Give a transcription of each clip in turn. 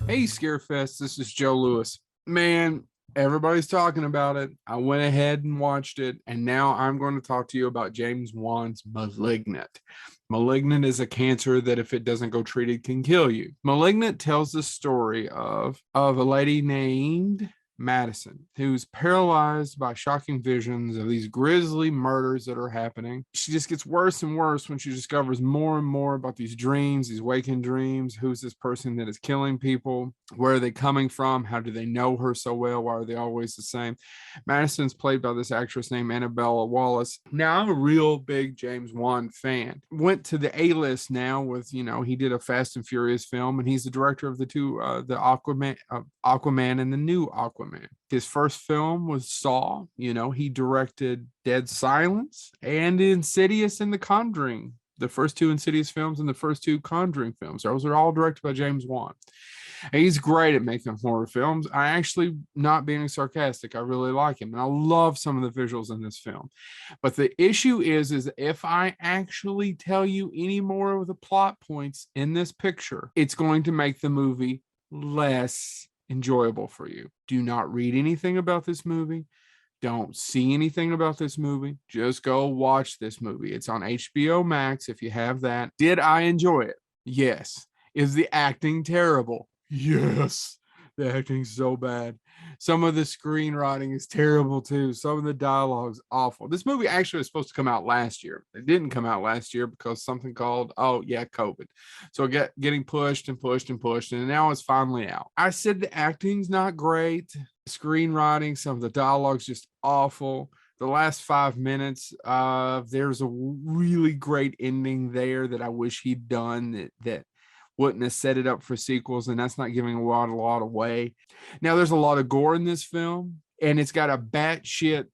Hey, Scarefest, this is Joe Lewis. Man, everybody's talking about it. I went ahead and watched it, and now I'm going to talk to you about James Wan's Malignant. Malignant is a cancer that, if it doesn't go treated, can kill you. Malignant tells the story of a lady named Madison, who's paralyzed by shocking visions of these grisly murders that are happening. She just gets worse and worse when she discovers more and more about these dreams, these waking dreams. Who's this person that is killing people? Where are they coming from? How do they know her so well? Why are they always the same? Madison's played by this actress named Annabella Wallace. Now, I'm a real big James Wan fan. Went to the A-list now with, he did a Fast and Furious film, and he's the director of the Aquaman and the new Aquaman. His first film was Saw. He directed Dead Silence and Insidious and The Conjuring. The first two Insidious films and the first two Conjuring films. Those are all directed by James Wan. He's great at making horror films. I actually, not being sarcastic, I really like him. And I love some of the visuals in this film. But the issue is if I actually tell you any more of the plot points in this picture, it's going to make the movie less enjoyable for you. Do not read anything about this movie. Don't see anything about this movie. Just go watch this movie. It's on HBO Max if you have that. Did I enjoy it? Yes. Is the acting terrible? Yes. The acting's so bad. Some of the screenwriting is terrible too. Some of the dialogue's awful. This movie actually was supposed to come out last year. It didn't come out last year because something called, COVID. So getting pushed and pushed and pushed, and now it's finally out. I said the acting's not great. Screenwriting, some of the dialogue's just awful. The last 5 minutes, there's a really great ending there that I wish he'd done that wouldn't have set it up for sequels, and that's not giving a lot away. Now, there's a lot of gore in this film, and it's got a batshit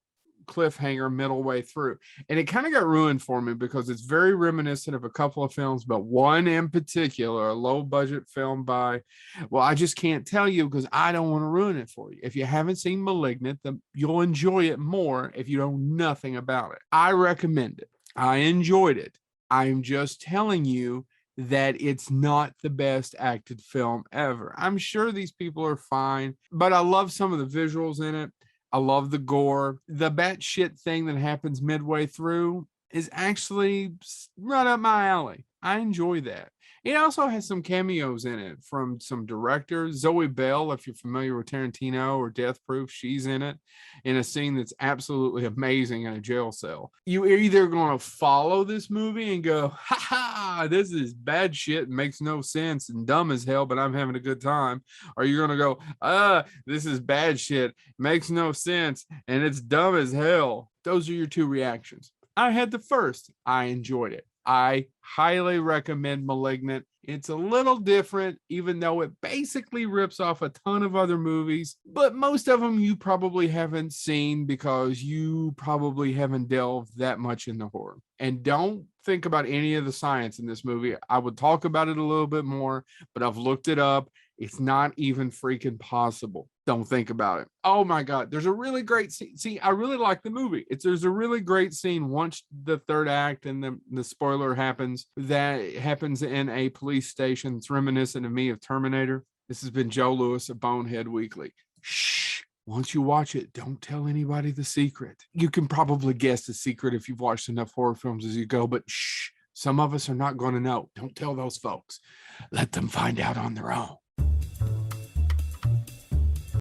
cliffhanger middle way through. And it kind of got ruined for me because it's very reminiscent of a couple of films, but one in particular, a low budget film by, well, I just can't tell you because I don't want to ruin it for you. If you haven't seen Malignant, then you'll enjoy it more if you know nothing about it. I recommend it. I enjoyed it. I'm just telling you that it's not the best acted film ever. I'm sure these people are fine, but I love some of the visuals in it. I love the gore. The batshit thing that happens midway through is actually right up my alley. I enjoy that. It also has some cameos in it from some directors. Zoe Bell, if you're familiar with Tarantino or Death Proof, she's in it in a scene that's absolutely amazing in a jail cell. You're either going to follow this movie and go, ha ha, this is bad shit and makes no sense and dumb as hell, but I'm having a good time. Or you're going to go, this is bad shit, makes no sense, and it's dumb as hell. Those are your two reactions. I had the first. I enjoyed it. I highly recommend Malignant. It's a little different, even though it basically rips off a ton of other movies, but most of them you probably haven't seen because you probably haven't delved that much into horror. And don't think about any of the science in this movie. I would talk about it a little bit more, but I've looked it up. It's not even freaking possible. Don't think about it. Oh my God. There's a really great scene. See, I really like the movie. There's a really great scene once the third act and the spoiler happens, that happens in a police station. It's reminiscent of me of Terminator. This has been Joe Lewis of Bonehead Weekly. Shh. Once you watch it, don't tell anybody the secret. You can probably guess the secret if you've watched enough horror films as you go, but shh. Some of us are not going to know. Don't tell those folks. Let them find out on their own.